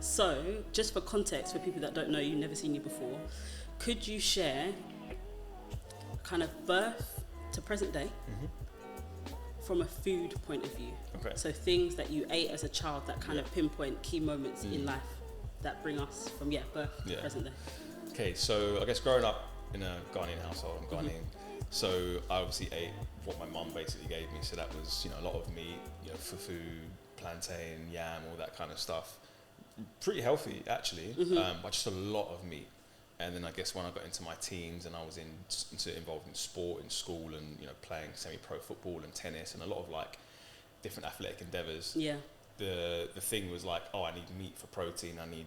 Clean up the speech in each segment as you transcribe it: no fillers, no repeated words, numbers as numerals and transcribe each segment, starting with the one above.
So, just for context, for people that don't know you, never seen you before, could you share kind of birth to present day from a food point of view? Okay. So things that you ate as a child that kind of pinpoint key moments in life that bring us from birth to present day. Okay, so I guess growing up in a Ghanaian household, I'm Ghanaian, so I obviously ate what my mum basically gave me. So that was, a lot of meat, fufu, plantain, yam, all that kind of stuff. Pretty healthy actually, but just a lot of meat. And then I guess when I got into my teens and I was involved in sport in school and playing semi-pro football and tennis and a lot of like different athletic endeavors. Yeah. The thing was like, I need meat for protein, I need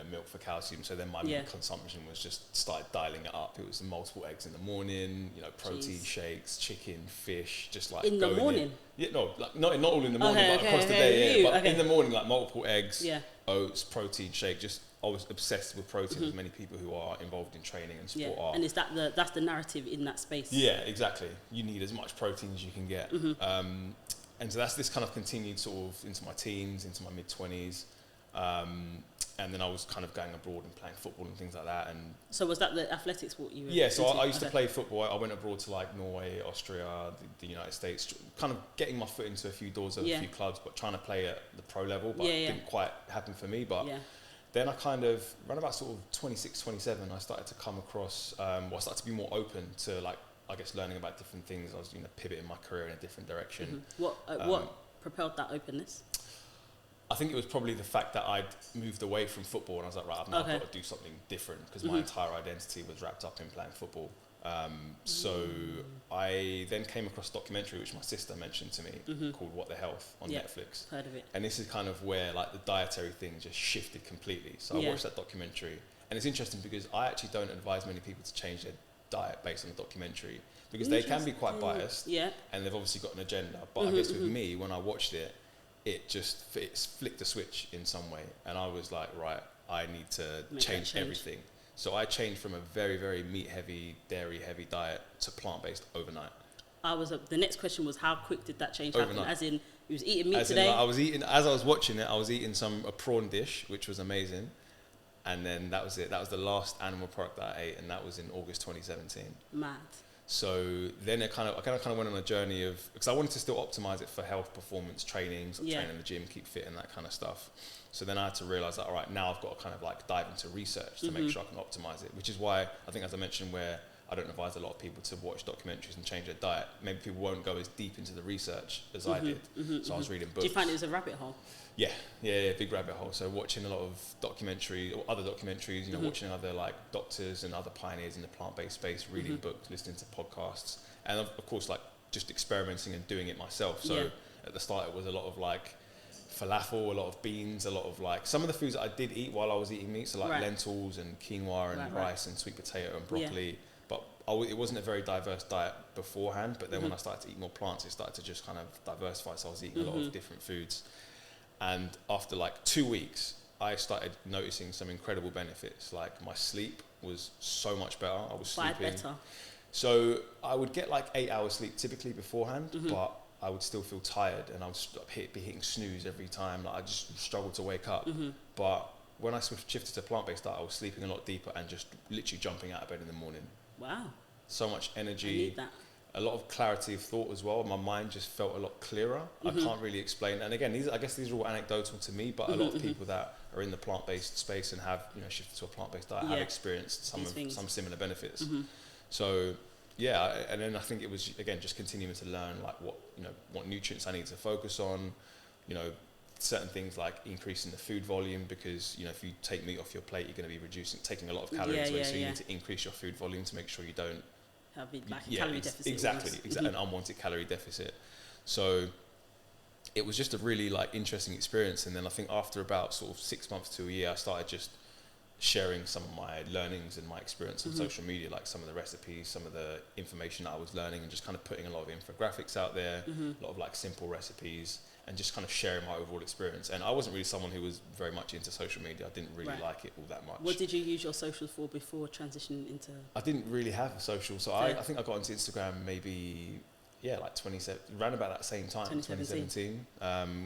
milk for calcium. So then my meat consumption was just started dialing it up. It was multiple eggs in the morning, protein shakes, chicken, fish, just like in the morning. Not all in the morning, but across the day. But in the morning, like multiple eggs, oats, protein shake. Just I was obsessed with protein, as many people who are involved in training and sport are. And is that that's the narrative in that space? Yeah, exactly. You need as much protein as you can get. And so this kind of continued sort of into my teens, into my mid-20s. And then I was kind of going abroad and playing football and things like that. And so was that the athletics what you were Yeah, so I used to play football. I went abroad to like Norway, Austria, the United States, kind of getting my foot into a few doors of a few clubs, but trying to play at the pro level, but it didn't quite happen for me. But then I kind of, around about sort of 26, 27, I started to come across, I started to be more open to like, I guess, learning about different things. I was, pivoting my career in a different direction. What propelled that openness? I think it was probably the fact that I'd moved away from football and I was like, right, I've now got to do something different because my entire identity was wrapped up in playing football. So I then came across a documentary which my sister mentioned to me called What the Health on Netflix. Heard of it. And this is kind of where like the dietary thing just shifted completely. So I watched that documentary, and it's interesting because I actually don't advise many people to change their diet based on the documentary because they can be quite biased and they've obviously got an agenda. But I guess with me, when I watched it, it flicked a switch in some way, and I was like, right, I need to change everything. So I changed from a very, very meat-heavy, dairy-heavy diet to plant-based overnight. The next question was, how quick did that change Overnight. happen? As in, you was eating meat today? As I was watching it, I was eating a prawn dish, which was amazing, and then that was it. That was the last animal product that I ate, and that was in August 2017. Mad. So then I kind of went on a journey of, because I wanted to still optimize it for health, performance, training, train in the gym, keep fit and that kind of stuff. So then I had to realize that, all right, now I've got to kind of like dive into research to make sure I can optimize it, which is why I think, as I mentioned, where I don't advise a lot of people to watch documentaries and change their diet. Maybe people won't go as deep into the research as I did. So I was reading books. Do you find it was a rabbit hole? Yeah, big rabbit hole. So watching a lot of documentaries or other documentaries, watching other like doctors and other pioneers in the plant-based space, reading books, listening to podcasts, and of course like just experimenting and doing it myself. So at the start it was a lot of like falafel, a lot of beans, a lot of like some of the foods that I did eat while I was eating meat, so like lentils and quinoa and rice and sweet potato and broccoli. But it wasn't a very diverse diet beforehand. But then when I started to eat more plants, it started to just kind of diversify. So I was eating a lot of different foods. And after like 2 weeks, I started noticing some incredible benefits. Like my sleep was so much better. I was sleeping. Better. So I would get like 8 hours sleep typically beforehand, but I would still feel tired and I would be hitting snooze every time. Like I just struggled to wake up. But when I shifted to plant-based diet, I was sleeping a lot deeper and just literally jumping out of bed in the morning. Wow. So much energy. I need that. A lot of clarity of thought as well. My mind just felt a lot clearer. I can't really explain. And again, I guess these are all anecdotal to me, but a lot of people that are in the plant-based space and have shifted to a plant-based diet have experienced some similar benefits. So and then I think it was again just continuing to learn like what nutrients I need to focus on. Certain things like increasing the food volume because if you take meat off your plate, you're going to be taking a lot of calories away. So you need to increase your food volume to make sure you don't have a calorie deficit. Exactly, an unwanted calorie deficit. So it was just a really like interesting experience. And then I think after about sort of 6 months to a year, I started just sharing some of my learnings and my experience on social media, like some of the recipes, some of the information that I was learning, and just kind of putting a lot of infographics out there, a lot of like simple recipes, and just kind of sharing my overall experience. And I wasn't really someone who was very much into social media. I didn't really like it all that much. What did you use your socials for before transitioning into? I didn't really have a social. So I think I got into Instagram maybe like 27, around about that same time, 2017.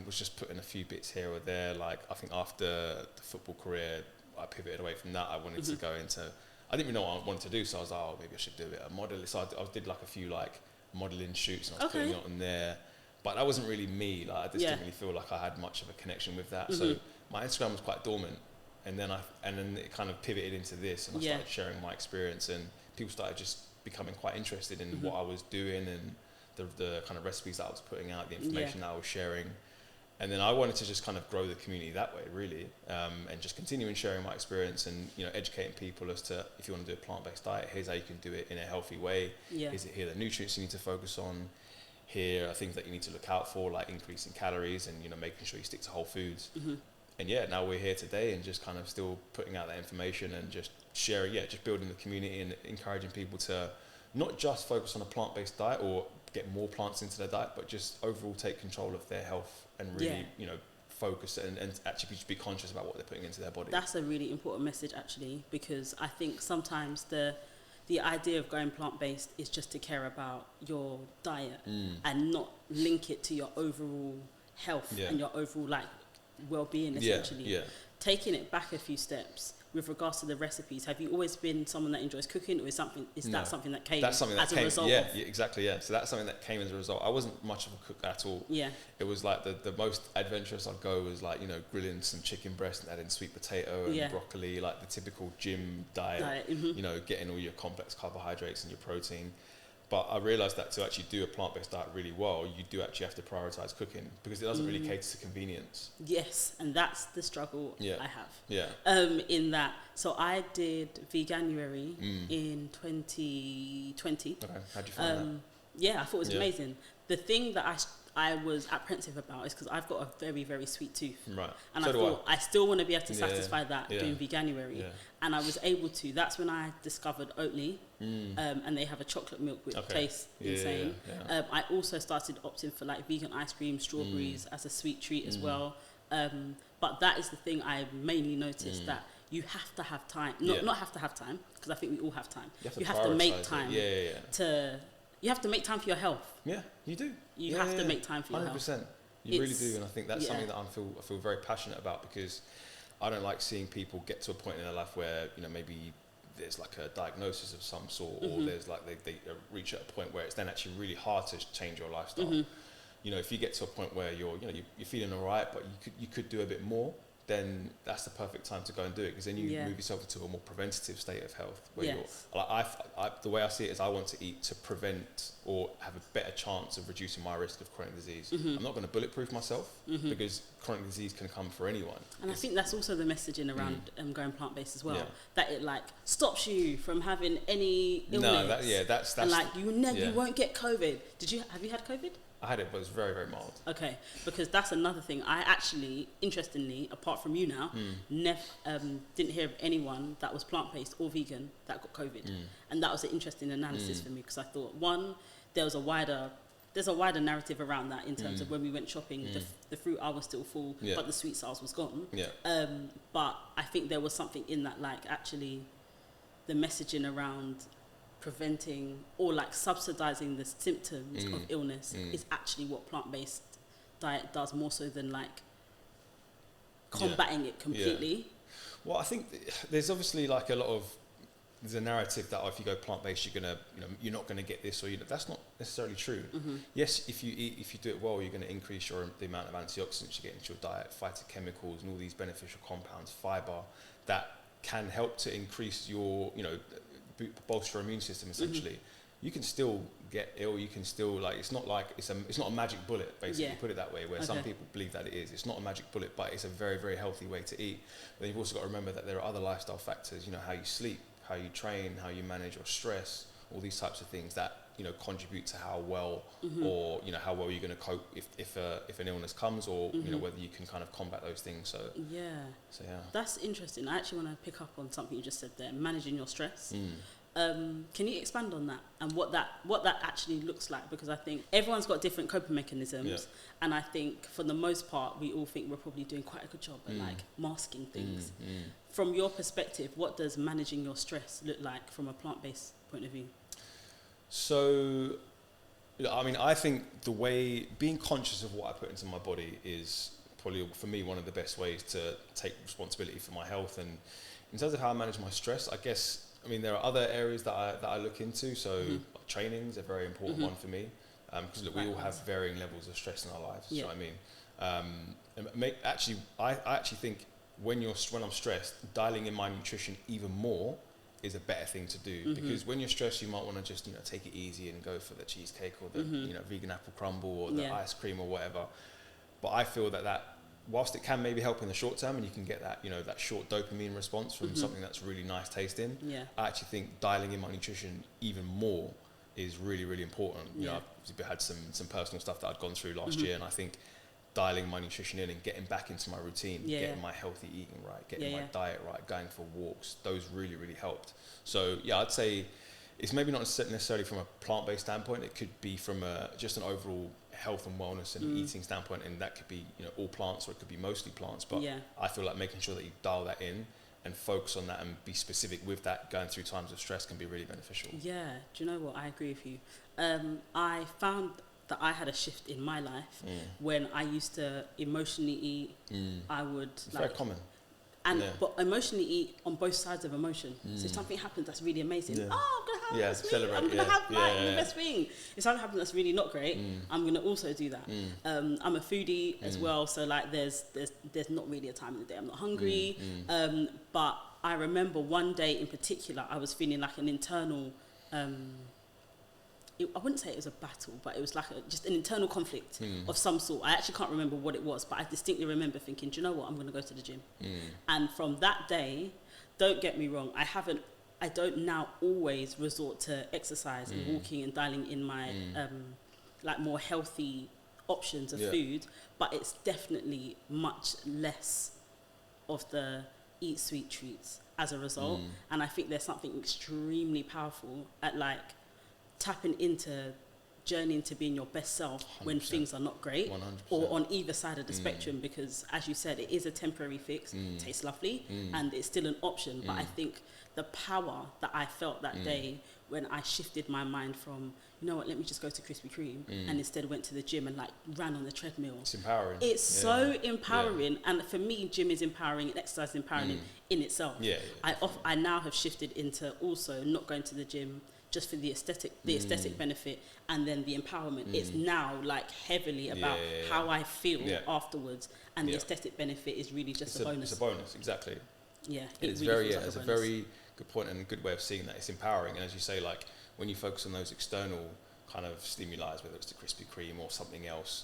Was just putting a few bits here or there. Like, I think after the football career, I pivoted away from that. I wanted to go into, I didn't even know what I wanted to do, so I was like, oh, maybe I should do a bit of modelling. So I did like a few like modelling shoots, and I was putting it on there. But that wasn't really me. Like, I just didn't really feel like I had much of a connection with that. So my Instagram was quite dormant, and then it kind of pivoted into this, and I started sharing my experience, and people started just becoming quite interested in what I was doing and the kind of recipes that I was putting out, the information that I was sharing. And then I wanted to just kind of grow the community that way, really, and just continuing sharing my experience and, you know, educating people as to, if you want to do a plant-based diet, here's how you can do it in a healthy way. Here are the nutrients you need to focus on. Here are things that you need to look out for, like increasing calories and, you know, making sure you stick to whole foods. And now we're here today and just kind of still putting out that information and just sharing, just building the community and encouraging people to not just focus on a plant-based diet or get more plants into their diet, but just overall take control of their health and really, you know, focus and actually be conscious about what they're putting into their body. That's a really important message, actually, because I think sometimes the idea of going plant-based is just to care about your diet and not link it to your overall health and your overall like well-being, essentially. Taking it back a few steps with regards to the recipes, have you always been someone that enjoys cooking, or that something that came as a result? Exactly. So that's something that came as a result. I wasn't much of a cook at all. It was like the most adventurous I'd go was like, you know, grilling some chicken breast and adding sweet potato and broccoli, like the typical gym diet. You know, getting all your complex carbohydrates and your protein. But I realised that to actually do a plant-based diet really well, you do actually have to prioritise cooking, because it doesn't really cater to convenience. Yes, and that's the struggle I have. In that, so I did Veganuary in 2020. Okay, how'd you find that? Yeah, I thought it was amazing. The thing that I was apprehensive about is because I've got a very, very sweet tooth. Right. And so I thought I still want to be able to satisfy that doing Veganuary. And I was able to. That's when I discovered Oatly. And they have a chocolate milk which tastes insane. I also started opting for like vegan ice cream, strawberries as a sweet treat as well. But that is the thing I mainly noticed, that you have to have time. Not have to have time, because I think we all have time. You have to make time you have to make time for your health. Yeah, you do. You have to make time for your 100%. Health. 100%. You really do, and I think that's something that I feel very passionate about, because I don't like seeing people get to a point in their life where, you know, maybe there's like a diagnosis of some sort, or there's like they reach at a point where it's then actually really hard to change your lifestyle. You know, if you get to a point where you're feeling all right, but you could do a bit more, then that's the perfect time to go and do it, because then you move yourself into a more preventative state of health, where you're like, the way I see it is I want to eat to prevent or have a better chance of reducing my risk of chronic disease. I'm not going to bulletproof myself, because chronic disease can come for anyone. And I think that's also the messaging around going plant-based as well, that it like stops you from having any illness. That's and like you won't get COVID. Have you had COVID? I had it, but it was very, very mild. Okay, because that's another thing. I actually, interestingly, apart from you now, didn't hear of anyone that was plant-based or vegan that got COVID. And that was an interesting analysis for me, because I thought, one, there's a wider narrative around that in terms of when we went shopping, the fruit aisle was still full, but the sweet aisle was gone. But I think there was something in that, like actually the messaging around preventing or like subsidizing the symptoms of illness is actually what plant-based diet does, more so than like combating it completely. Well, I think there's obviously like there's a narrative that if you go plant-based, you're not gonna get this, or that's not necessarily true. Yes, if you do it well, you're gonna increase the amount of antioxidants you get into your diet, phytochemicals and all these beneficial compounds, fiber that can help to increase your, bolster your immune system essentially. You can still get ill, you can still it's not a magic bullet, basically, put it that way, where some people believe that it is. It's not a magic bullet, but it's a very, very healthy way to eat. But you've also got to remember that there are other lifestyle factors, how you sleep, how you train, how you manage your stress, all these types of things that contribute to how well or how well you're going to cope if an illness comes, or whether you can kind of combat those things. So that's interesting. I actually want to pick up on something you just said there, managing your stress. Can you expand on that and what that actually looks like? Because I think everyone's got different coping mechanisms, and I think for the most part we all think we're probably doing quite a good job at like masking things. From your perspective, what does managing your stress look like from a plant-based point of view? So I mean, I think the way being conscious of what I put into my body is probably for me one of the best ways to take responsibility for my health. And in terms of how I manage my stress, I guess, I mean, there are other areas that I look into. So training is a very important one for me, because look, we all have varying levels of stress in our lives. You know what I mean? I actually think when I'm stressed, dialing in my nutrition even more is a better thing to do, because when you're stressed, you might want to just, take it easy and go for the cheesecake or the, vegan apple crumble or the ice cream or whatever. But I feel that whilst it can maybe help in the short term and you can get that, that short dopamine response from something that's really nice tasting, I actually think dialing in my nutrition even more is really, really important. I've had some personal stuff that I'd gone through last year, and I think dialing my nutrition in and getting back into my routine, getting my healthy eating right, getting my diet right, going for walks, those really, really helped. So I'd say it's maybe not necessarily from a plant-based standpoint. It could be from just an overall health and wellness and eating standpoint, and that could be all plants, or it could be mostly plants. But I feel like making sure that you dial that in and focus on that and be specific with that going through times of stress can be really beneficial. Yeah, do you know what? I agree with you. I found that I had a shift in my life when I used to emotionally eat. I would it's very common. But emotionally eat on both sides of emotion. So if something happens that's really amazing, I'm gonna have this celebrate. I'm gonna have the best thing. If something happens that's really not great, I'm gonna also do that. I'm a foodie as well, so like there's not really a time in the day I'm not hungry. But I remember one day in particular, I was feeling like an internal. I wouldn't say it was a battle, but it was like just an internal conflict of some sort. I actually can't remember what it was, but I distinctly remember thinking, do you know what, I'm going to go to the gym. And from that day, don't get me wrong, I don't now always resort to exercise and walking and dialing in my like more healthy options of food, but it's definitely much less of the eat sweet treats as a result. And I think there's something extremely powerful at like tapping into journeying to being your best self 100%. When things are not great 100%. Or on either side of the spectrum, because as you said, it is a temporary fix. It tastes lovely and it's still an option, but I think the power that I felt that day when I shifted my mind from, you know what, let me just go to Krispy Kreme and instead went to the gym and like ran on the treadmill. It's empowering. It's so empowering, and for me, gym is empowering and exercise is empowering in itself. I now have shifted into also not going to the gym just for the aesthetic benefit, and then the empowerment. It's now like heavily about how I feel afterwards, and the aesthetic benefit is really just a bonus. It's a bonus, exactly. Yeah, it's really it's a very good point and a good way of seeing that. It's empowering, and as you say, like when you focus on those external kind of stimuli, whether it's the Krispy Kreme or something else,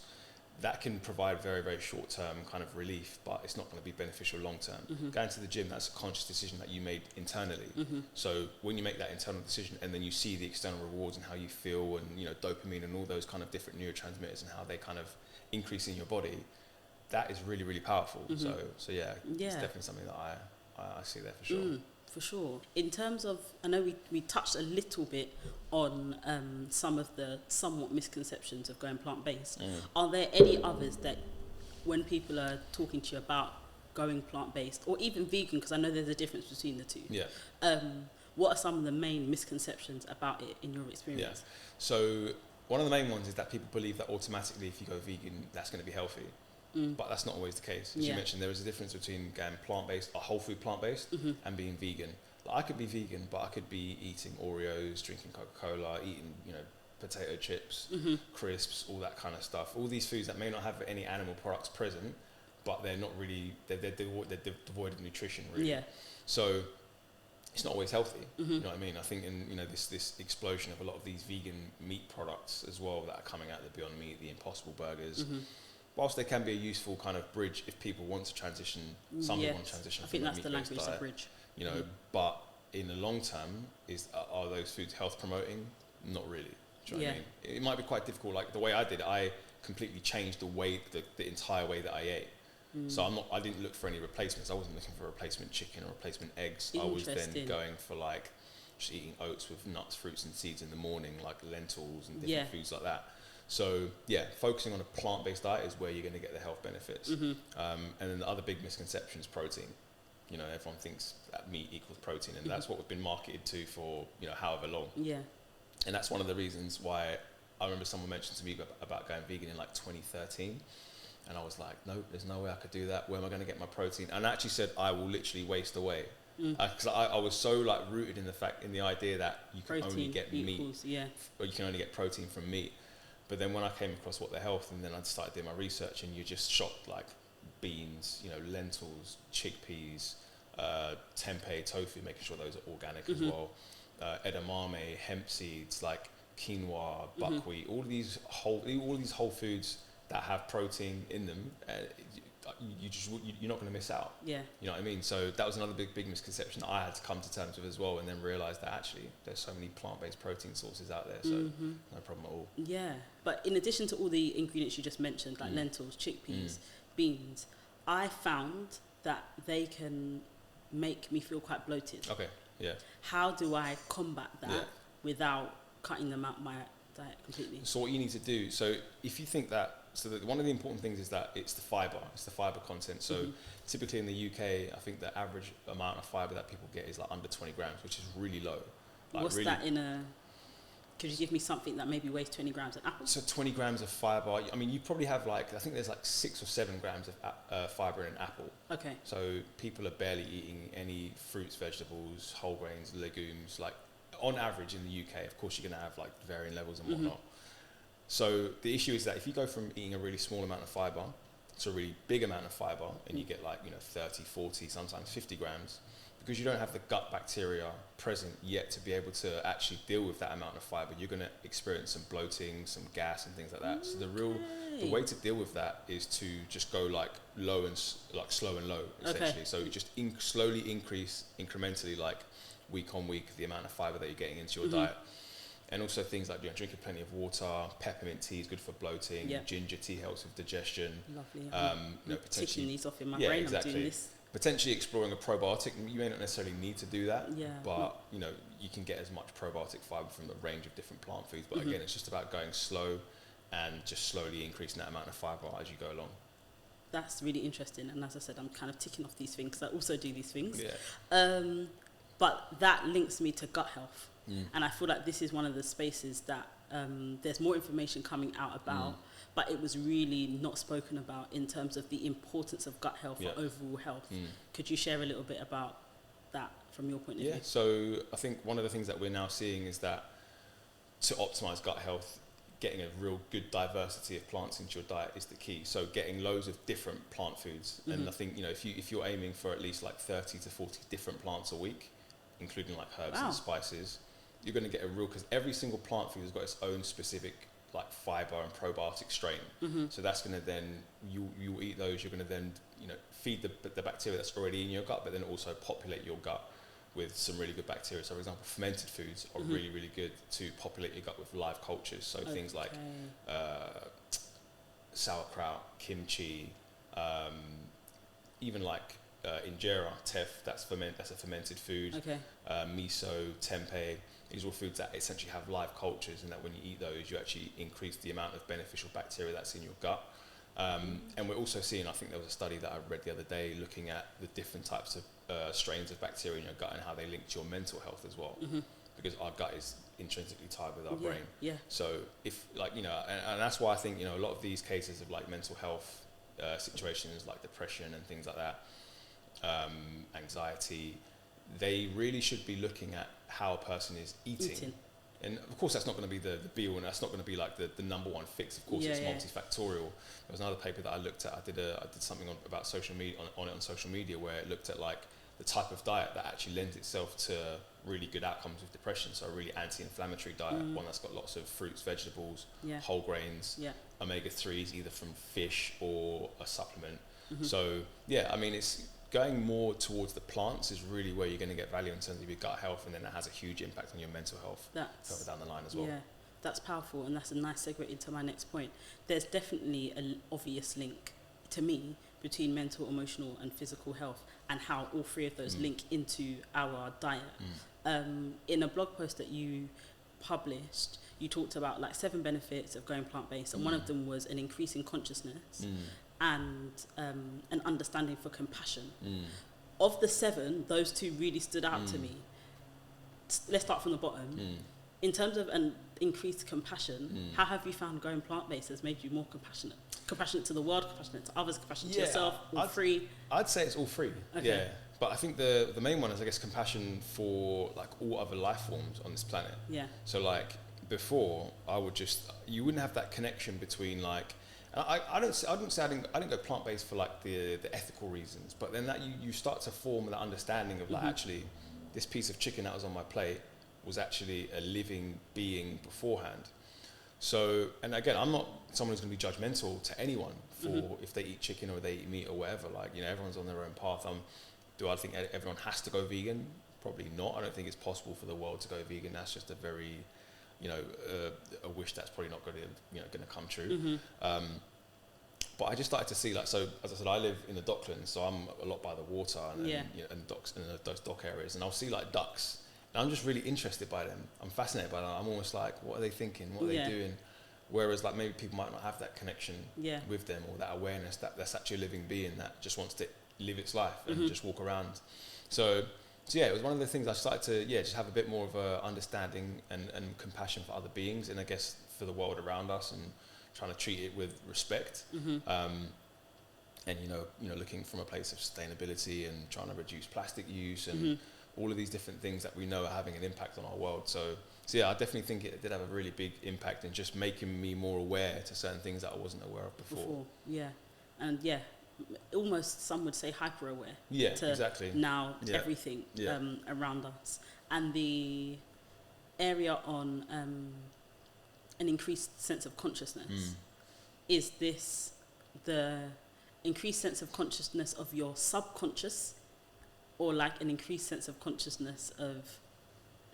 that can provide very, very short-term kind of relief, but it's not going to be beneficial long-term. Going to the gym, that's a conscious decision that you made internally. So when you make that internal decision and then you see the external rewards and how you feel and, dopamine and all those kind of different neurotransmitters and how they kind of increase in your body, that is really, really powerful. So yeah, it's definitely something that I see there for sure. For sure. In terms of, I know we touched a little bit on some of the somewhat misconceptions of going plant-based. Are there any others that when people are talking to you about going plant-based or even vegan, because I know there's a difference between the two, what are some of the main misconceptions about it in your experience? So one of the main ones is that people believe that automatically if you go vegan, that's going to be healthy. But that's not always the case. As you mentioned, there is a difference between going plant-based, a whole food plant-based, and being vegan. Like, I could be vegan, but I could be eating Oreos, drinking Coca-Cola, eating, potato chips, crisps, all that kind of stuff. All these foods that may not have any animal products present, but they're not really, they're devoid of nutrition, really. So it's not always healthy. You know what I mean? I think in, this explosion of a lot of these vegan meat products as well that are coming out, the Beyond Meat, the Impossible Burgers, whilst they can be a useful kind of bridge if people want to transition, some people want to transition. I think that's the language, the bridge. But in the long term, are those foods health promoting? Not really. Do you know what I mean? It might be quite difficult. Like the way I did it, I completely changed the entire way that I ate. So I didn't look for any replacements. I wasn't looking for replacement chicken or replacement eggs. I was then going for like just eating oats with nuts, fruits and seeds in the morning, like lentils and different foods like that. So focusing on a plant-based diet is where you're going to get the health benefits. And then the other big misconception is protein. Everyone thinks that meat equals protein, and that's what we've been marketed to for, however long. And that's one of the reasons why I remember someone mentioned to me about going vegan in like 2013. And I was like, no, there's no way I could do that. Where am I going to get my protein? And I actually said, I will literally waste away. Because I was so like rooted in the idea that you can only get meat, or you can only get protein from meat. But then when I came across What the Health, and then I started doing my research, and you're just shocked, like beans, lentils, chickpeas, tempeh, tofu, making sure those are organic as well, edamame, hemp seeds, like quinoa, buckwheat, all these whole foods that have protein in them. You're not going to miss out. Yeah. You know what I mean? So that was another big misconception that I had to come to terms with as well, and then realise that actually there's so many plant-based protein sources out there, so no problem at all. Yeah, but in addition to all the ingredients you just mentioned, like lentils, chickpeas, beans, I found that they can make me feel quite bloated. Okay, yeah. How do I combat that without cutting them out my diet completely? So what you need to do, so if you think that, one of the important things is that it's the fibre content. So typically in the UK, I think the average amount of fibre that people get is like under 20 grams, which is really low. Like What's that in a... Could you give me something that maybe weighs 20 grams an apple? So 20 grams of fibre, I mean, you probably have I think there's like 6 or 7 grams of fibre in an apple. Okay. So people are barely eating any fruits, vegetables, whole grains, legumes. Like on average in the UK, of course you're going to have like varying levels and whatnot. So the issue is that if you go from eating a really small amount of fibre to a really big amount of fibre, and you get 30, 40, sometimes 50 grams, because you don't have the gut bacteria present yet to be able to actually deal with that amount of fibre, you're going to experience some bloating, some gas and things like that. So the way to deal with that is to just go low and slow and low, essentially. So you just slowly increase incrementally, week on week, the amount of fibre that you're getting into your diet. And also things like drinking plenty of water, peppermint tea is good for bloating, ginger tea helps with digestion. Lovely. Potentially ticking these off in my brain. Exactly. I'm doing this. Potentially exploring a probiotic. You may not necessarily need to do that, but you can get as much probiotic fibre from a range of different plant foods. But again, it's just about going slow and just slowly increasing that amount of fibre as you go along. That's really interesting. And as I said, I'm kind of ticking off these things because I also do these things. Yeah. But that links me to gut health. And I feel like this is one of the spaces that there's more information coming out about, but it was really not spoken about in terms of the importance of gut health for overall health. Could you share a little bit about that from your point of view? Yeah, so I think one of the things that we're now seeing is that to optimize gut health, getting a real good diversity of plants into your diet is the key. So getting loads of different plant foods. And I think, if you're aiming for at least 30 to 40 different plants a week, including herbs and spices, you're going to get because every single plant food has got its own specific fiber and probiotic strain. So that's going to then you eat those. You're going to then feed the bacteria that's already in your gut, but then also populate your gut with some really good bacteria. So for example, fermented foods are really, really good to populate your gut with live cultures. So things like sauerkraut, kimchi, even injera, teff, that's a fermented food. Miso, tempeh. These are all foods that essentially have live cultures, and that when you eat those, you actually increase the amount of beneficial bacteria that's in your gut. And we're also seeing, I think there was a study that I read the other day looking at the different types of strains of bacteria in your gut and how they link to your mental health as well. Because our gut is intrinsically tied with our brain. Yeah. So if and that's why I think, a lot of these cases of mental health situations like depression and things like that, anxiety, they really should be looking at how a person is eating. And of course that's not going to be the be-all, and that's not going to be the number one fix. Of course, it's multifactorial. There was another paper that I looked at. I did something about social media on social media where it looked at the type of diet that actually lends itself to really good outcomes with depression. So a really anti-inflammatory diet, one that's got lots of fruits, vegetables, whole grains, omega-3s, either from fish or a supplement. So it's going more towards the plants is really where you're going to get value in terms of your gut health, and then that has a huge impact on your mental health further down the line as well. Yeah, that's powerful, and that's a nice segue into my next point. There's definitely an obvious link to me between mental, emotional, and physical health, and how all three of those link into our diet. In a blog post that you published, you talked about 7 benefits of going plant-based, and one of them was an increase in consciousness. And an understanding for compassion. Of the 7, those 2 really stood out to me. Let's start from the bottom. In terms of, and increased compassion, how have you found going plant-based has made you more compassionate? Compassionate to the world, compassionate to others, compassionate to yourself, all three? I'd say it's all three, yeah. But I think the main one is, I guess, compassion for like all other life forms on this planet. Yeah. So like before, you wouldn't have that connection between like, I didn't go plant-based for like the ethical reasons, but then that you start to form that understanding of like, actually, this piece of chicken that was on my plate was actually a living being beforehand. So, and again, I'm not someone who's going to be judgmental to anyone for if they eat chicken or they eat meat or whatever. Like, you know, everyone's on their own path. Do I think everyone has to go vegan? Probably not. I don't think it's possible for the world to go vegan. That's just a very, you know, a wish that's probably not going to come true. But I just started to see, like, so as I said, I live in the Docklands, so I'm a lot by the water and docks and those dock areas, and I'll see like ducks. And I'm just really interested by them. I'm fascinated by them. I'm almost like, what are they thinking? What are they doing? Whereas like maybe people might not have that connection with them, or that awareness that that's actually a living being that just wants to live its life and just walk around. So yeah, it was one of the things I started to just have a bit more of a understanding and compassion for other beings, and I guess for the world around us, and trying to treat it with respect. And you know, looking from a place of sustainability and trying to reduce plastic use and all of these different things that we know are having an impact on our world. So yeah, I definitely think it did have a really big impact in just making me more aware to certain things that I wasn't aware of before. And almost some would say hyper aware. Exactly. Now everything around us, and the area on an increased sense of consciousness. Is this the increased sense of consciousness of your subconscious, or like an increased sense of consciousness of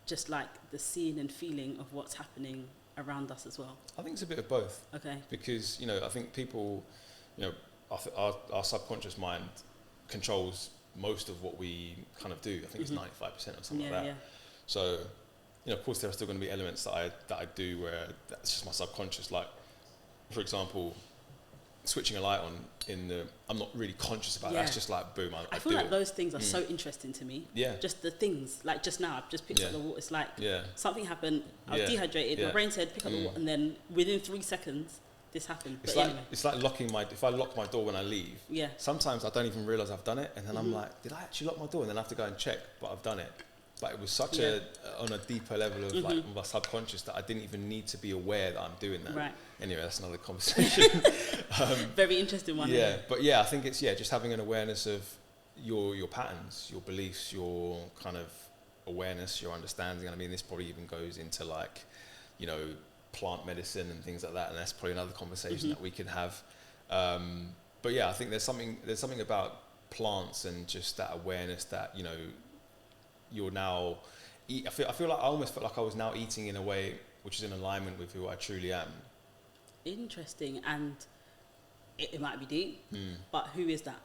just like the seeing and feeling of what's happening around us as well? I think it's a bit of both. Okay. Because, you know, I think people, you know, our subconscious mind controls most of what we kind of do. I think it's 95% or something like that. So, you know, of course there are still going to be elements that I do where that's just my subconscious. Like, for example, switching a light on I'm not really conscious about it. That's just like, boom, I feel like those things are so interesting to me. Just the things, like just now, I've just picked up the water. It's like something happened, I was dehydrated, my brain said, pick up the water, and then within 3 seconds, this happened. It's like if I lock my door when I leave, sometimes I don't even realise I've done it, and then I'm like, did I actually lock my door? And then I have to go and check, but I've done it. But it was such on a deeper level of like my subconscious that I didn't even need to be aware that I'm doing that. Right. Anyway, that's another conversation. Very interesting one. But I think it's just having an awareness of your patterns, your beliefs, your kind of awareness, your understanding. And I mean, this probably even goes into like, you know, plant medicine and things like that. And that's probably another conversation that we could have. But I think there's something about plants and just that awareness that, you know, you're now I feel like I almost felt like I was now eating in a way which is in alignment with who I truly am. Interesting. And it might be deep, but who is that?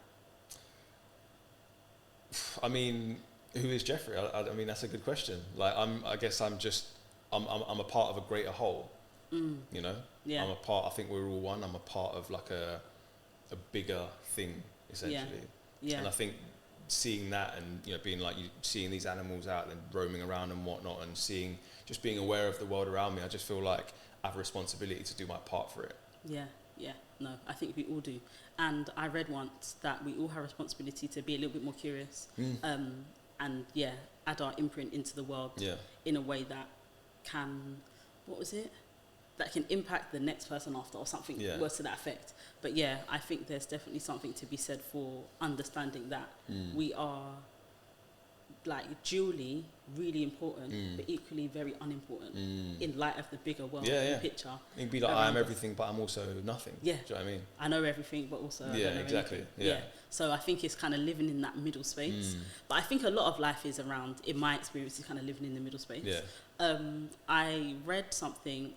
I mean, who is Jeffrey? I mean, that's a good question. Like, I guess I'm a part of a greater whole. You know, I'm a part. I think we're all one. I'm a part of like a bigger thing, essentially. And I think seeing that, and you know, being like seeing these animals out and roaming around and whatnot, and just being aware of the world around me, I just feel like I have a responsibility to do my part for it. No, I think we all do. And I read once that we all have a responsibility to be a little bit more curious, and add our imprint into the world in a way that can, that can impact the next person after, or something worse to that effect. But I think there's definitely something to be said for understanding that we are like dually really important, but equally very unimportant in light of the bigger world picture. It'd be like, I am everything, but I'm also nothing. Do you know what I mean? I know everything, but also I don't know exactly. anything. So I think it's kind of living in that middle space. But I think a lot of life is around, in my experience, is kind of living in the middle space. I read something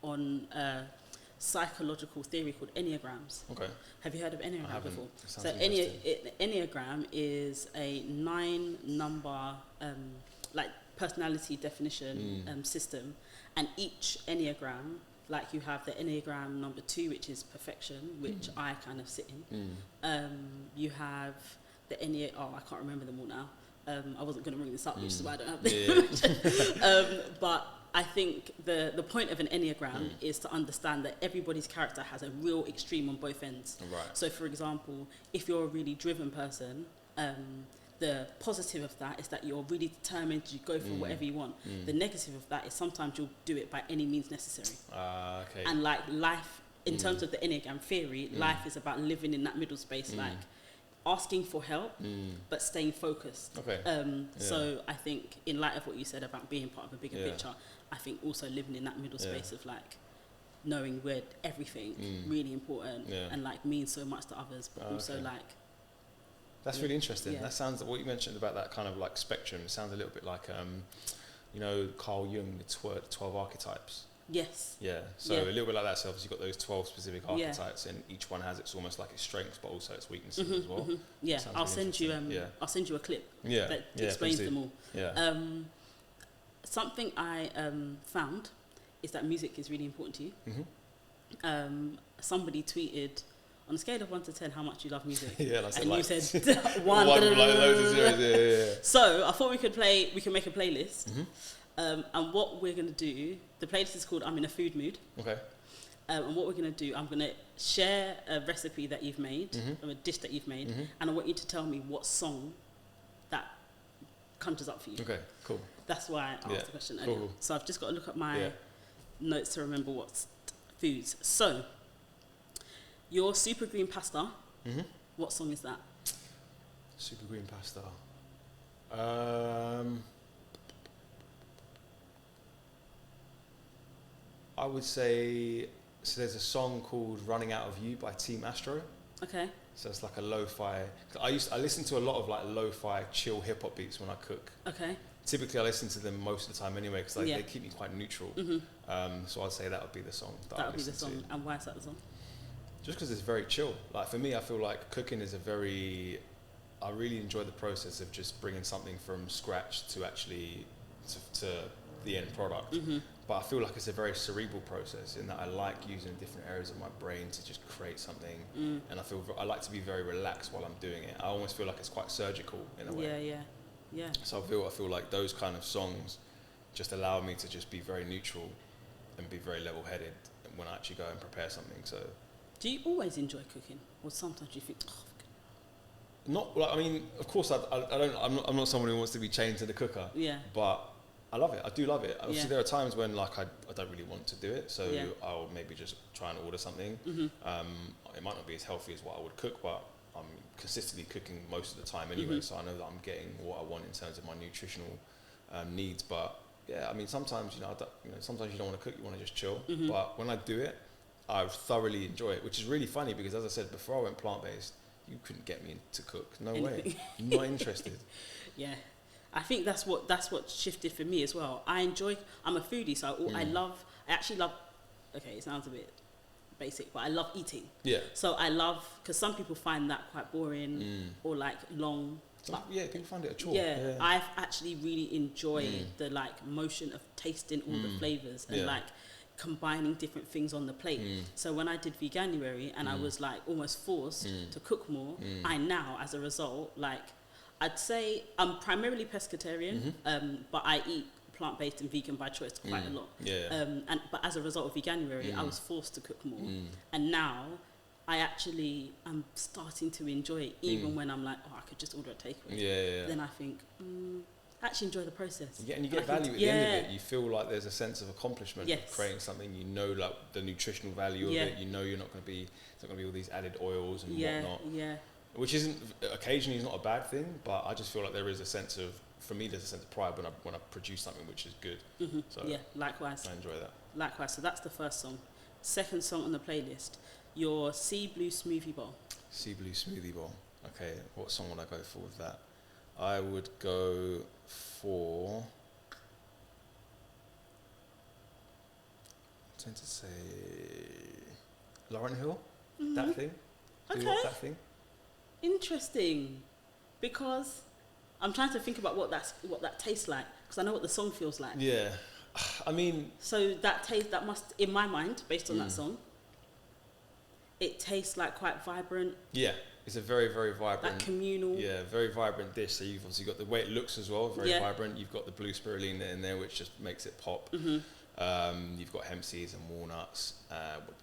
on psychological theory called enneagrams. Okay. Have you heard of enneagram before? So enneagram is a 9-number like personality definition system, and each enneagram, like you have the enneagram number 2, which is perfection, which I kind of sit in. You have the I can't remember them all now. I wasn't going to bring this up, which is why I don't have the information. But I think the point of an Enneagram is to understand that everybody's character has a real extreme on both ends. Right. So, for example, if you're a really driven person, the positive of that is that you're really determined, you go for whatever you want. The negative of that is sometimes you'll do it by any means necessary. Okay. And like life, in terms of the Enneagram theory, life is about living in that middle space, like asking for help, but staying focused. Okay. So I think in light of what you said about being part of a bigger picture, I think also living in that middle space of like knowing where everything really important and like means so much to others, but also like. That's really interesting. Yeah. That sounds, what you mentioned about that kind of like spectrum, it sounds a little bit like, you know, Carl Jung, the 12 archetypes. Yes. Yeah. So a little bit like that. So obviously you've got those 12 specific archetypes, and each one has its almost like its strengths, but also its weaknesses as well. Yeah. I'll send you a clip that explains them all. Yeah. Something I found is that music is really important to you. Somebody tweeted, on a scale of 1 to 10, how much you love music? Yeah, that's and like you said 1. One with like loads of zeros. Yeah. So I thought we can make a playlist. And what we're going to do, the playlist is called I'm in a Food Mood. Okay. And what we're going to do, I'm going to share a recipe that you've made, or a dish that you've made, and I want you to tell me what song that conjures up for you. Okay, cool. That's why I asked the question earlier. Cool. So I've just got to look at my notes to remember what's foods. So, your super green pasta, what song is that? Super green pasta. I would say, so there's a song called Running Out of You by Team Astro. Okay. So it's like a lo-fi. I listen to a lot of like lo-fi chill hip hop beats when I cook. Okay. Typically I listen to them most of the time anyway, because they keep me quite neutral. So I'd say that would be the song that I listen to. And why is that the song? Just because it's very chill. Like for me, I feel like cooking is I really enjoy the process of just bringing something from scratch to actually to the end product. But I feel like it's a very cerebral process in that I like using different areas of my brain to just create something. And I like to be very relaxed while I'm doing it. I almost feel like it's quite surgical in a way. Yeah. So I feel like those kind of songs just allow me to just be very neutral and be very level-headed when I actually go and prepare something. So. Do you always enjoy cooking, or sometimes you think, Not like, I mean, of course I'm not someone who wants to be chained to the cooker. Yeah. But I love it. I do love it. Obviously, there are times when like I don't really want to do it, so I'll maybe just try and order something. It might not be as healthy as what I would cook, but I'm consistently cooking most of the time anyway, so I know that I'm getting what I want in terms of my nutritional needs. But yeah, I mean, sometimes sometimes you don't want to cook, you want to just chill. But when I do it, I thoroughly enjoy it, which is really funny because, as I said before, I went plant-based. You couldn't get me to cook. No way. Not interested. Yeah. I think that's what shifted for me as well. I'm a foodie, so I actually love, okay, it sounds a bit basic, but I love eating. Yeah. So I love, because some people find that quite boring or like long. People find it a chore. Yeah. I've actually really enjoyed the like motion of tasting all the flavors and like combining different things on the plate. So when I did Veganuary and I was like almost forced to cook more, I now, as a result, like I'd say I'm primarily pescatarian, but I eat plant-based and vegan by choice quite a lot. But as a result of Veganuary, I was forced to cook more, and now I actually am starting to enjoy it, even when I'm like, I could just order a takeaway. Then I think, actually enjoy the process. And you get value at the end of it. You feel like there's a sense of accomplishment of creating something. You know, like the nutritional value of it. You know, it's not going to be all these added oils and whatnot. Which occasionally is not a bad thing, but I just feel like there is a sense of, for me, there's a sense of pride when I produce something which is good. So likewise. I enjoy that. Likewise. So that's the first song. Second song on the playlist, your Sea Blue Smoothie Bowl. Sea Blue Smoothie Bowl. Okay, what song would I go for with that? I would go for, I tend to say Lauryn Hill, That Thing. Okay. That Thing. Interesting, because I'm trying to think about what that tastes like, because I know what the song feels like. Yeah, I mean. So that must, in my mind, based on that song, it tastes like quite vibrant. Yeah. It's a very, very vibrant, that communal. yeah, very vibrant dish. So you've obviously got the way it looks as well, very vibrant. You've got the blue spirulina in there, which just makes it pop. You've got hemp seeds and walnuts.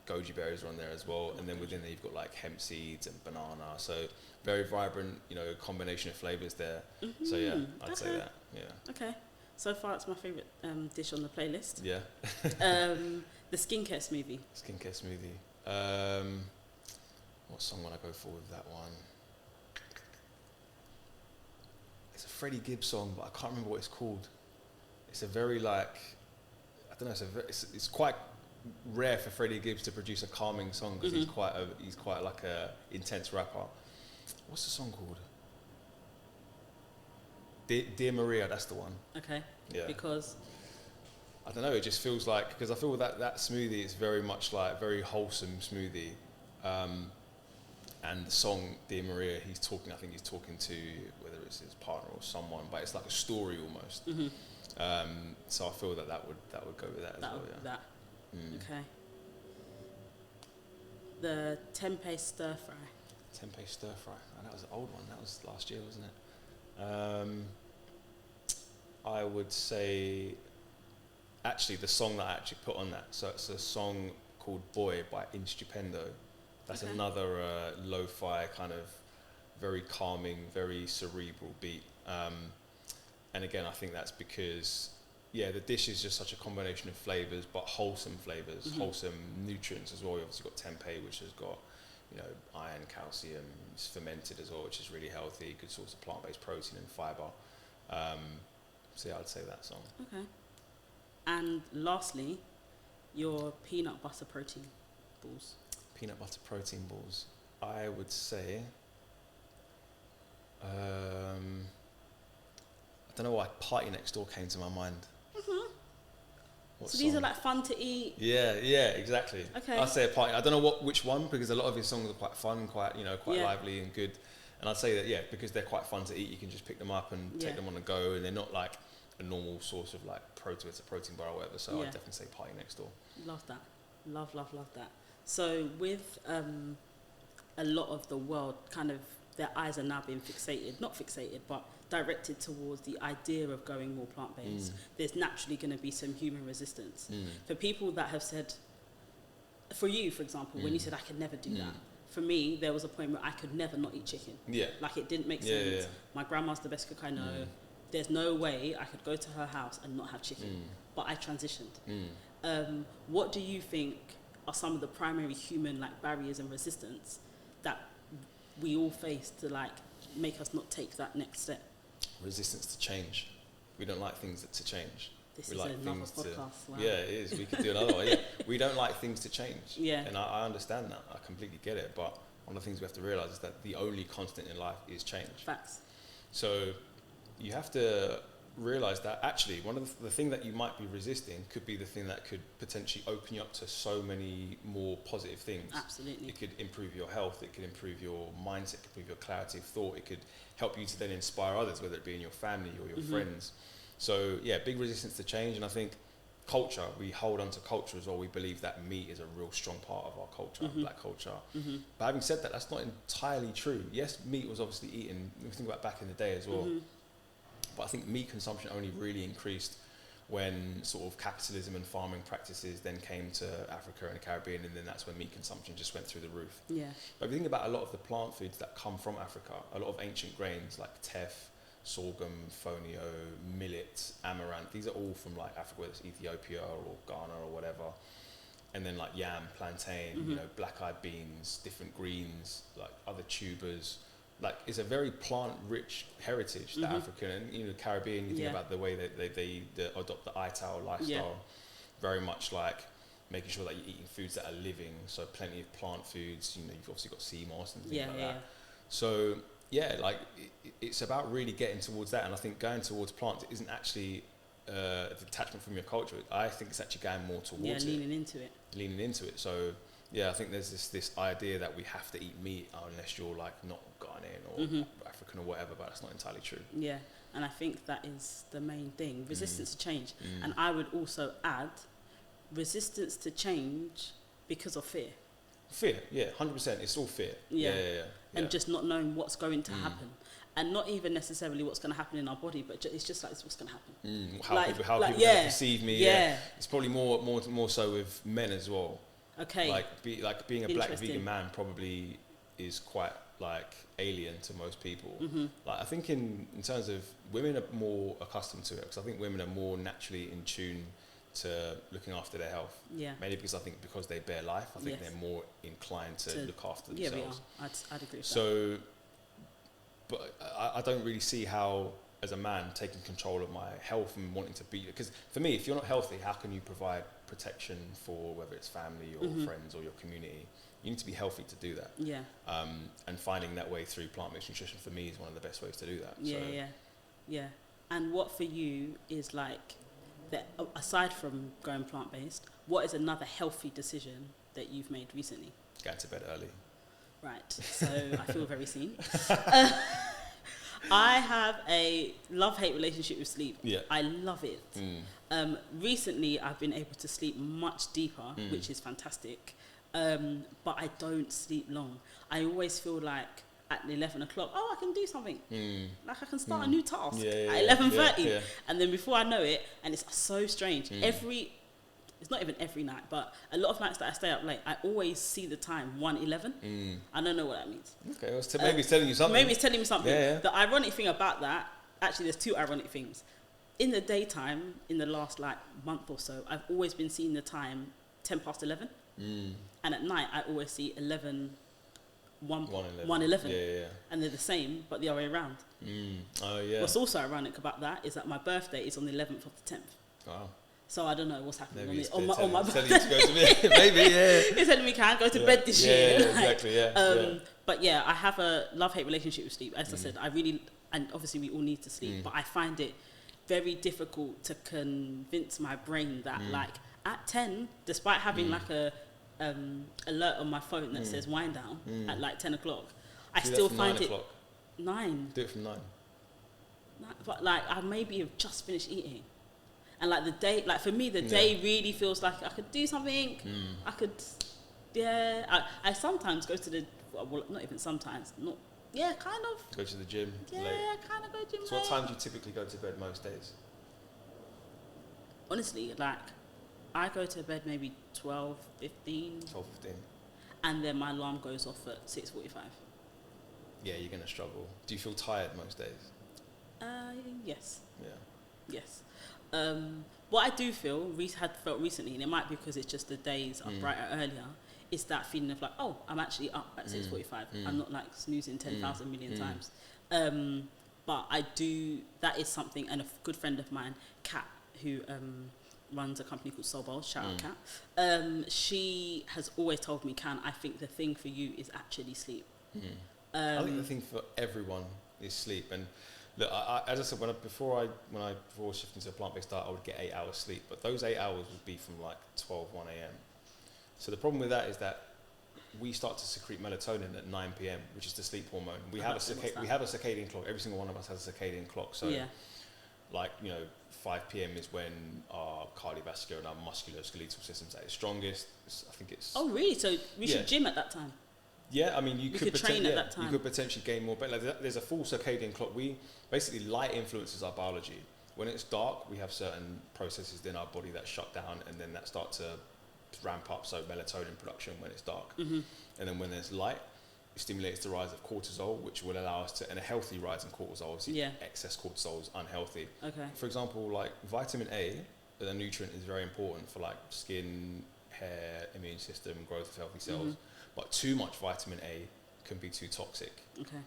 Goji berries are on there as well, and then within there you've got like hemp seeds and banana. So very vibrant, combination of flavors there. So yeah, I'd say that. Yeah. Okay. So far, it's my favorite dish on the playlist. Yeah. The skincare smoothie. Skincare smoothie. What song would I go for with that one? It's a Freddie Gibbs song, but I can't remember what it's called. It's a very I don't know. It's quite rare for Freddie Gibbs to produce a calming song because he's quite like a intense rapper. What's the song called? Dear Maria, that's the one. Okay. Yeah. Because I don't know. It just feels like, because I feel that smoothie is very much like very wholesome smoothie. And the song Dear Maria, I think he's talking to, whether it's his partner or someone, but it's like a story almost. So I feel that would go with that as well. Yeah. Okay. The tempeh stir fry. Tempeh stir fry. Oh, that was an old one. That was last year, wasn't it? I would say, actually, the song that I actually put on that. So it's a song called Boy by Instupendo. That's another lo-fi kind of very calming, very cerebral beat. And again, I think that's because, the dish is just such a combination of flavors, but wholesome flavors, wholesome nutrients as well. You've obviously got tempeh, which has got, iron, calcium. It's fermented as well, which is really healthy. Good source of plant-based protein and fiber. So yeah, I'd say that song. Okay. And lastly, your peanut butter protein balls. Peanut butter protein balls. I would say, I don't know why Party Next Door came to my mind. So these are like fun to eat. Yeah, exactly. Okay. I'd say a party. I don't know which one, because a lot of his songs are quite fun, quite lively and good. And I'd say that because they're quite fun to eat, you can just pick them up and take them on the go, and they're not like a normal source of like it's a protein bar or whatever. So I'd definitely say Party Next Door. Love that. Love that. So with a lot of the world, kind of their eyes are now being not fixated, but directed towards the idea of going more plant-based. There's naturally going to be some human resistance. For people that have said, for you, for example, when you said, I could never do that, for me, there was a point where I could never not eat chicken. Yeah. Like, it didn't make sense. Yeah. My grandma's the best cook I know. There's no way I could go to her house and not have chicken. But I transitioned. What do you think are some of the primary human barriers and resistance that we all face to make us not take that next step? Resistance to change. We don't like things to change. This we is like another things podcast. Wow. Yeah, it is. We could do another one. Yeah. We don't like things to change. Yeah. And I understand that. I completely get it. But one of the things we have to realise is that the only constant in life is change. Facts. So you have to realise that actually one of the thing that you might be resisting could be the thing that could potentially open you up to so many more positive things. Absolutely. It could improve your health, it could improve your mindset, it could improve your clarity of thought, it could help you to then inspire others, whether it be in your family or your friends. So big resistance to change. And I think culture, we hold on to culture as well. We believe that meat is a real strong part of our culture, black culture. But having said that, that's not entirely true. Yes, meat was obviously eaten, if we think about back in the day as well. But I think meat consumption only really increased when sort of capitalism and farming practices then came to Africa and the Caribbean, and then that's when meat consumption just went through the roof. Yeah. But if you think about a lot of the plant foods that come from Africa, a lot of ancient grains like teff, sorghum, fonio, millet, amaranth, these are all from Africa, whether it's Ethiopia or Ghana or whatever. And then yam, plantain, black-eyed beans, different greens, other tubers. It's a very plant-rich heritage, the African and Caribbean. You think about the way that they adopt the ITAL lifestyle, very much making sure that you're eating foods that are living. So plenty of plant foods. You've obviously got sea moss and things like that. So it's about really getting towards that. And I think going towards plants isn't actually a detachment from your culture. I think it's actually going more towards leaning into it. So I think there's this idea that we have to eat meat unless you're not Ghanaian or African or whatever, but that's not entirely true. Yeah, and I think that is the main thing, resistance to change. And I would also add resistance to change because of fear. Fear, yeah, 100%. It's all fear. Yeah. And just not knowing what's going to happen. And not even necessarily what's going to happen in our body, but it's just like, it's what's going to happen. How people gonna perceive me. Yeah. It's probably more so with men as well. Okay. Like being a black vegan man probably is quite like alien to most people. Like I think in terms of women are more accustomed to it, because I think women are more naturally in tune to looking after their health. Yeah. Mainly because I think because they bear life, I think they're more inclined to look after themselves. Yeah, we are. I'd agree with that. So, but I don't really see how, as a man, taking control of my health and wanting to be, because for me, if you're not healthy, how can you provide protection for whether it's family or friends or your community? You need to be healthy to do that. Yeah. And finding that way through plant-based nutrition for me is one of the best ways to do that. Yeah. And what for you is like, that aside from going plant-based, what is another healthy decision that you've made recently? Going to bed early. Right. So I feel very seen. I have a love-hate relationship with sleep. Yeah. I love it. Recently, I've been able to sleep much deeper, which is fantastic. But I don't sleep long. I always feel like at 11 o'clock, I can do something. Like I can start a new task at 11:30. And then before I know it, and it's so strange, it's not even every night, but a lot of nights that I stay up late, I always see the time, 1:11. I don't know what that means. Okay, well, maybe it's telling you something. Maybe it's telling me something. The ironic thing about that, actually there's two ironic things. In the daytime, in the last like month or so, I've always been seeing the time 10 past 11. And at night, I always see 1:11. Yeah. And they're the same, but the other way around. Oh, yeah. What's also ironic about that is that my birthday is on the 11th of the 10th. Wow. So I don't know what's happening on my birthday. Telling you to go to bed. Maybe, yeah. It's telling me can I go to bed this year. Yeah, exactly, But yeah, I have a love-hate relationship with sleep. As I said, and obviously we all need to sleep, but I find it very difficult to convince my brain that like at 10, despite having like a alert on my phone that says wind down at like 10 o'clock, I still find it 9. Do it from 9. But like I maybe have just finished eating, and like the day, like for me the day really feels like I could do something. I could, I sometimes go to the, well not even sometimes, not kind of go to the gym late. Kind of go to the gym. So what time do you typically go to bed most days? Honestly, like I go to bed maybe 12:15. And then my alarm goes off at 6:45. Yeah, you're gonna struggle. Do you feel tired most days? Yes. Yeah. Yes. What I do felt recently, and it might be because it's just the days are brighter earlier, is that feeling of like, I'm actually up at 6:45. I'm not like snoozing 10,000 million times. But I do. That is something, and a good friend of mine, Kat, who runs a company called Soul Bowls, shout out Kat. She has always told me, I think the thing for you is actually sleep. I think the thing for everyone is sleep. And look, as I said, before shifting to a plant-based diet, I would get 8 hours sleep, but those 8 hours would be from like 1 a.m. So the problem with that is that we start to secrete melatonin at 9 p.m., which is the sleep hormone. We have a circadian clock. Every single one of us has a circadian clock. So, 5 p.m. is when our cardiovascular and our musculoskeletal system's at its strongest. I think it's. Oh, really? So we should gym at that time. Yeah, I mean, you could train at that time. You could potentially gain more, but there's a full circadian clock. Basically, light influences our biology. When it's dark, we have certain processes in our body that shut down, and then that start to ramp up. So melatonin production when it's dark, and then when there's light, it stimulates the rise of cortisol, which will allow us to, and a healthy rise in cortisol. Obviously, excess cortisol is unhealthy. Okay. For example, like vitamin A, the nutrient is very important for like skin, hair, immune system, growth of healthy cells. But too much vitamin A can be too toxic. Okay.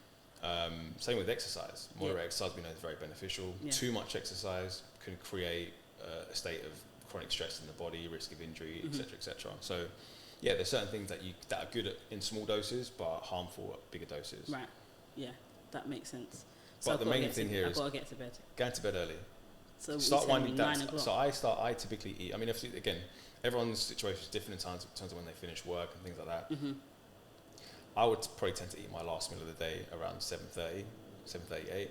Same with exercise. Moderate exercise we know is very beneficial. Too much exercise can create a state of chronic stress in the body, risk of injury, etc., etc. So, there's certain things that are good in small doses, but harmful at bigger doses. Right. Yeah, that makes sense. So but the main thing here is I've got to get to bed. Going to bed early. So start winding down. So I typically eat. I mean, again, everyone's situation is different in terms of when they finish work and things like that. I would probably tend to eat my last meal of the day around 7:30, 7:38. Okay,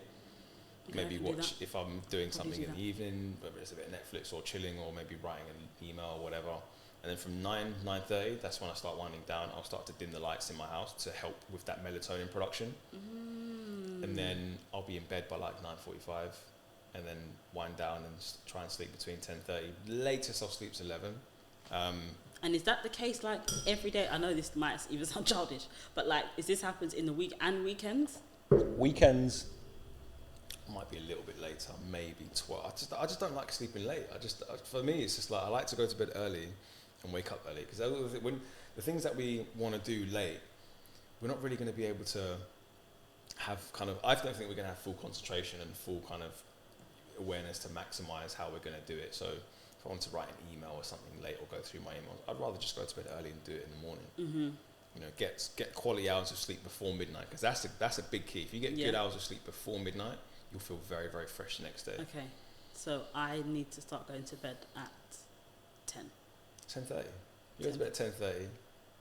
maybe watch if I'm doing something in the evening, whether it's a bit of Netflix or chilling or maybe writing an email or whatever. And then from 9:30, that's when I start winding down. I'll start to dim the lights in my house to help with that melatonin production. And then I'll be in bed by like 9:45, and then wind down and try and sleep between 10:30. Latest I'll sleep 11. And is that the case like every day? I know this might even sound childish, but like, is this happens in the week and weekends? Weekends might be a little bit later, maybe 12. I just don't like sleeping late. For me, it's just like I like to go to bed early and wake up early, because when the things that we want to do late, we're not really going to be able to have kind of. I don't think we're going to have full concentration and full kind of awareness to maximize how we're going to do it. So if I want to write an email or something late or go through my emails, I'd rather just go to bed early and do it in the morning. You know, get quality hours of sleep before midnight, because that's a big key. If you get good hours of sleep before midnight, you'll feel very, very fresh the next day. Okay, so I need to start going to bed at 10. 10:30. You go to bed at 10:30,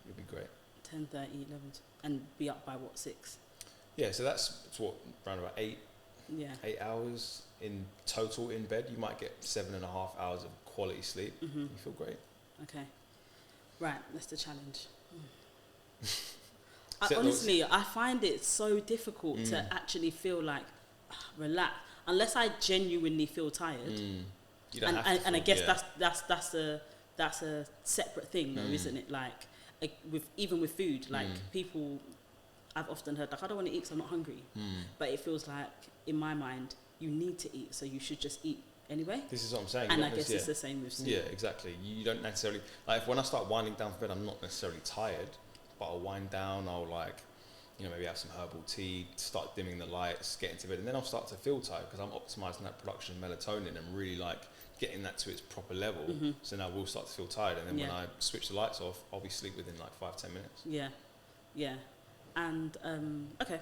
you'll be great. 10:30, 11, and be up by what, 6? Yeah, so that's what, around about 8 hours in total in bed. You might get 7.5 hours of quality sleep. You feel great. Okay, right, that's the challenge. Honestly, I find it so difficult to actually feel like relax unless I genuinely feel tired. You don't have to and I guess that's a separate thing, though, isn't it? Like even with food, like people, I've often heard like, I don't want to eat because I'm not hungry, but it feels like in my mind you need to eat, so you should just eat anyway. This is what I'm saying. And I guess it's the same with sleep. Yeah, exactly. You don't necessarily, like when I start winding down for bed, I'm not necessarily tired, but I'll wind down, I'll like, you know, maybe have some herbal tea, start dimming the lights, get into bed, and then I'll start to feel tired because I'm optimizing that production of melatonin and really like getting that to its proper level. So now we'll start to feel tired, and then when I switch the lights off, I'll be asleep within like 5-10 minutes. Yeah. And okay,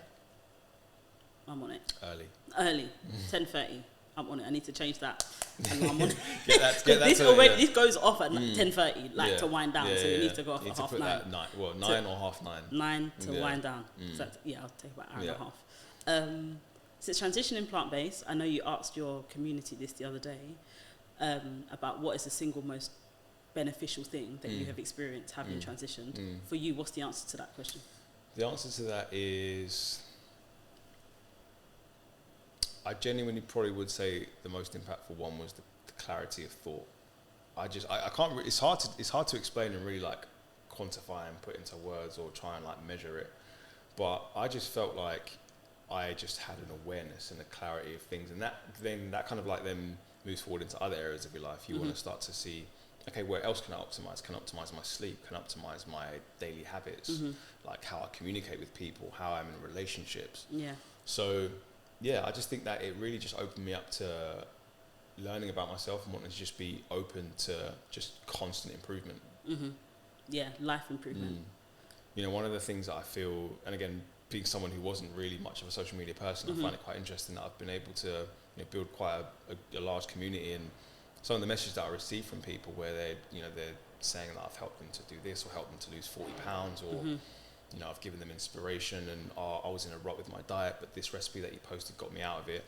I'm on it. Early. 10:30. I'm on it. I need to change that. And I'm on it. get that this goes off at 10:30, like to wind down. So it needs to go off at 9:30. Well, 9 or 9:30. 9 to wind down. So I'll take about an hour and a half. Since transitioning plant-based, I know you asked your community this the other day about what is the single most beneficial thing that you have experienced having transitioned. For you, what's the answer to that question? The answer to that is, I genuinely probably would say the most impactful one was the clarity of thought. I can't. It's hard to explain and really like quantify and put into words or try and like measure it. But I just felt like I just had an awareness and a clarity of things, and that kind of like then moves forward into other areas of your life. You want to start to see, okay, where else can I optimize? Can I optimize my sleep? Can I optimize my daily habits? Like how I communicate with people, how I'm in relationships. So I just think that it really just opened me up to learning about myself and wanting to just be open to just constant improvement. Life improvement. You know, one of the things that I feel, and again, being someone who wasn't really much of a social media person, I find it quite interesting that I've been able to build quite a large community, and some of the messages that I receive from people where they're saying that I've helped them to do this or helped them to lose 40 pounds or I've given them inspiration, and I was in a rut with my diet, but this recipe that you posted got me out of it.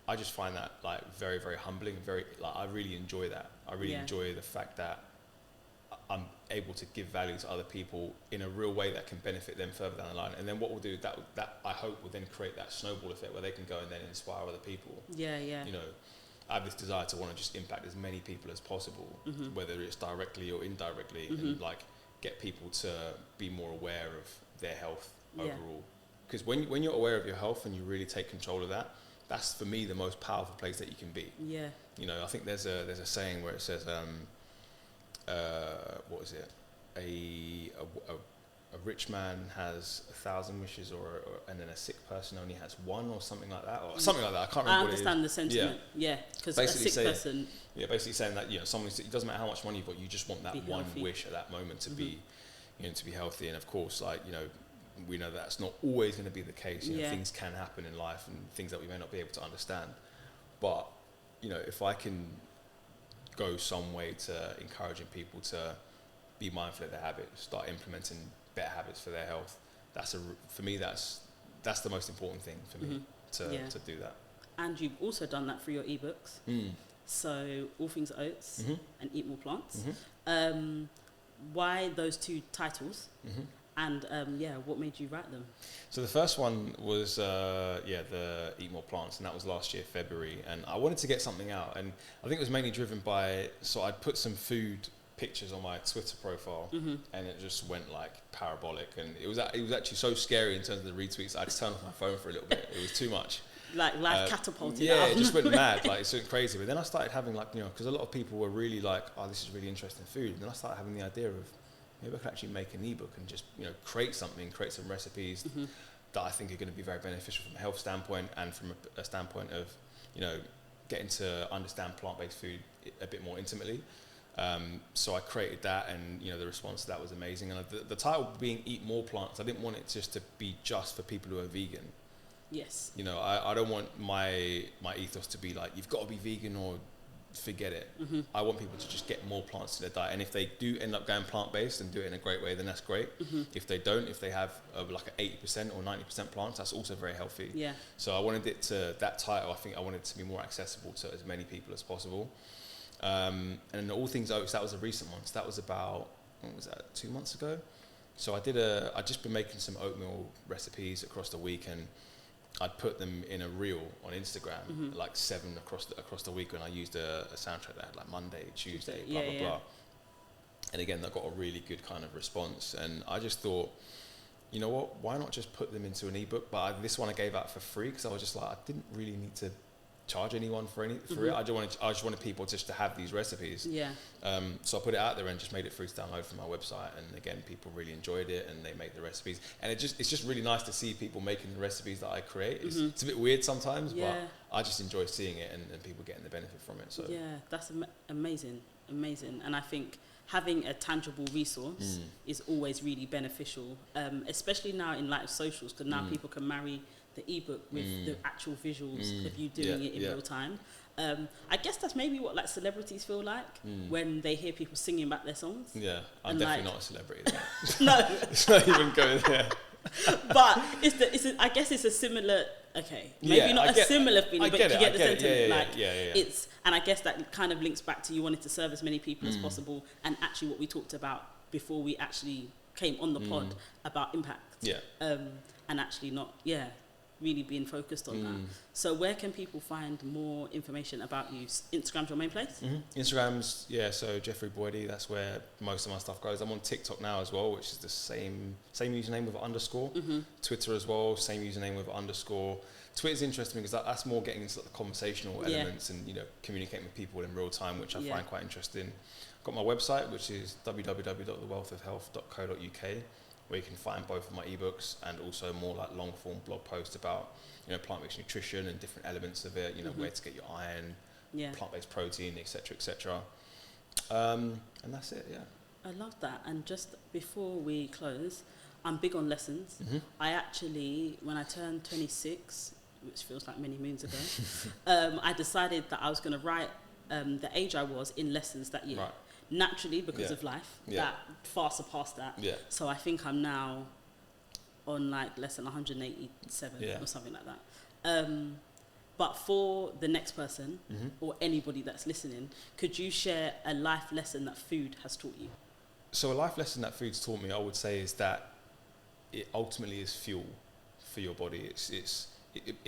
I just find that like very, very humbling. I really enjoy that. I really enjoy the fact that I'm able to give value to other people in a real way that can benefit them further down the line. And then what we'll do, that I hope will then create that snowball effect where they can go and then inspire other people. You know, I have this desire to want to just impact as many people as possible, whether it's directly or indirectly, and like get people to be more aware of their health overall. Because when you're aware of your health and you really take control of that, that's for me the most powerful place that you can be. You know, I think there's a saying where it says, what is it? A rich man has 1,000 wishes, and then a sick person only has one, or something like that, or something like that. I can't remember. I understand the sentiment. Because a sick person. Basically saying that someone, it doesn't matter how much money you've got, you just want that one wish at that moment to be, to be healthy. And of course, like we know that's not always going to be the case. Things can happen in life and things that we may not be able to understand. But if I can go some way to encouraging people to be mindful of their habits, start implementing better habits for their health, for me that's the most important thing for me to do that. And you've also done that through your ebooks. So All Things Oats and Eat More Plants. why those two titles? Mm-hmm. And what made you write them? So the first one was the Eat More Plants, and that was last year, February. And I wanted to get something out, and I think it was mainly driven by, so I'd put some food pictures on my Twitter profile, Mm-hmm. and it just went like parabolic, and it was actually so scary in terms of the retweets. I had to turn off my phone for a little bit. It was too much. Like life catapulted Yeah, out. it just went mad. Like, it's went crazy. But then I started having because a lot of people were really like, oh, this is really interesting food. And then I started having the idea of, maybe I could actually make an ebook and just, create some recipes Mm-hmm. that I think are going to be very beneficial from a health standpoint and from a standpoint of, getting to understand plant-based food a bit more intimately. So I created that, and the response to that was amazing. And the title being Eat More Plants, I didn't want it just to be just for people who are vegan. Yes. I don't want my ethos to be like, you've got to be vegan or forget it. Mm-hmm. I want people to just get more plants to their diet, and if they do end up going plant-based and do it in a great way, then that's great. Mm-hmm. If they don't, if they have like an 80% or 90% plants, that's also very healthy. Yeah. So I wanted that title, I think I wanted it to be more accessible to as many people as possible. And All Things Oats, that was a recent one. So that was about, what was that, 2 months ago? So I'd just been making some oatmeal recipes across the week, and I'd put them in a reel on Instagram, Mm-hmm. like 7 across the week, when I used a soundtrack that had like Monday, Tuesday, Yeah, blah, blah, yeah. blah. And again, that got a really good kind of response. And I just thought, you know what, why not just put them into an ebook? But this one I gave out for free, because I was just like, I didn't really need to charge anyone for it. Mm-hmm. I just wanted people just to have these recipes. Yeah. So I put it out there and just made it free to download from my website. And again, people really enjoyed it, and they make the recipes. And it's just really nice to see people making the recipes that I create. It's a bit weird sometimes, Yeah. but I just enjoy seeing it and people getting the benefit from it. So Yeah, that's amazing. And I think having a tangible resource is always really beneficial, especially now in light of socials, because now people can marry the ebook with the actual visuals of you doing it in real time. I guess that's maybe what like celebrities feel like when they hear people singing back their songs. Yeah, I'm And definitely like- not a celebrity. Though. No, It's not even going there. but I guess it's a similar. Okay, maybe not a similar feeling, but you get the sentiment. Yeah. It's, and I guess that kind of links back to you wanted to serve as many people as possible, and actually what we talked about before we actually came on the pod about impact. Yeah. And actually not, really being focused on that. So where can people find more information about you? Instagram's your main place? Instagram's, so Jeffrey Boadi, that's where most of my stuff goes. I'm on TikTok now as well, which is the same username with underscore. Twitter as well, same username with underscore. Twitter's interesting because that's more getting into the conversational elements and communicating with people in real time, which I find quite interesting. I've got my website, which is www.thewealthofhealth.co.uk, where you can find both of my ebooks and also more like long form blog posts about plant-based nutrition and different elements of it, where to get your iron, plant-based protein, etc. And that's it. I love that. And just before we close, I'm big on lessons. I actually, when I turned 26, which feels like many moons ago, I decided that I was going to write the age I was in lessons that year. Right. Naturally, because of life, that far surpassed that. Yeah. So I think I'm now on like lesson 187 or something like that. But for the next person or anybody that's listening, could you share a life lesson that food has taught you? So a life lesson that food's taught me, I would say, is that it ultimately is fuel for your body. It's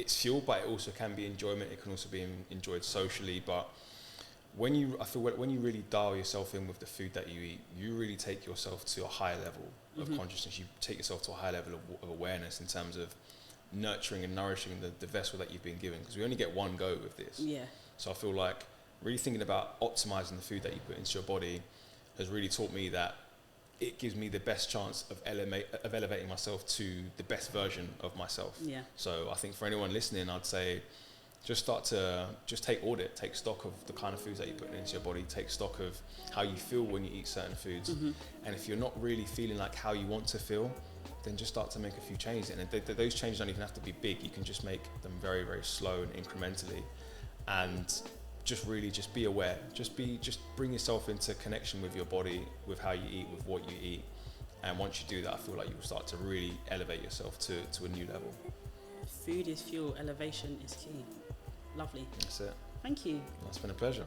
fuel, but it also can be enjoyment. It can also be enjoyed socially. But when you really dial yourself in with the food that you eat, you really take yourself to a higher level of consciousness. You take yourself to a higher level of awareness in terms of nurturing and nourishing the vessel that you've been given, because we only get one go with this. So I feel like really thinking about optimizing the food that you put into your body has really taught me that it gives me the best chance of elevating myself to the best version of myself. So I think for anyone listening, I'd say just take stock of the kind of foods that you put into your body, take stock of how you feel when you eat certain foods. And if you're not really feeling like how you want to feel, then just start to make a few changes. And those changes don't even have to be big. You can just make them very, very slow and incrementally. And just be aware. Just bring yourself into connection with your body, with how you eat, with what you eat. And once you do that, I feel like you will start to really elevate yourself to a new level. Food is fuel, elevation is key. Lovely. That's it. Thank you. It's been a pleasure.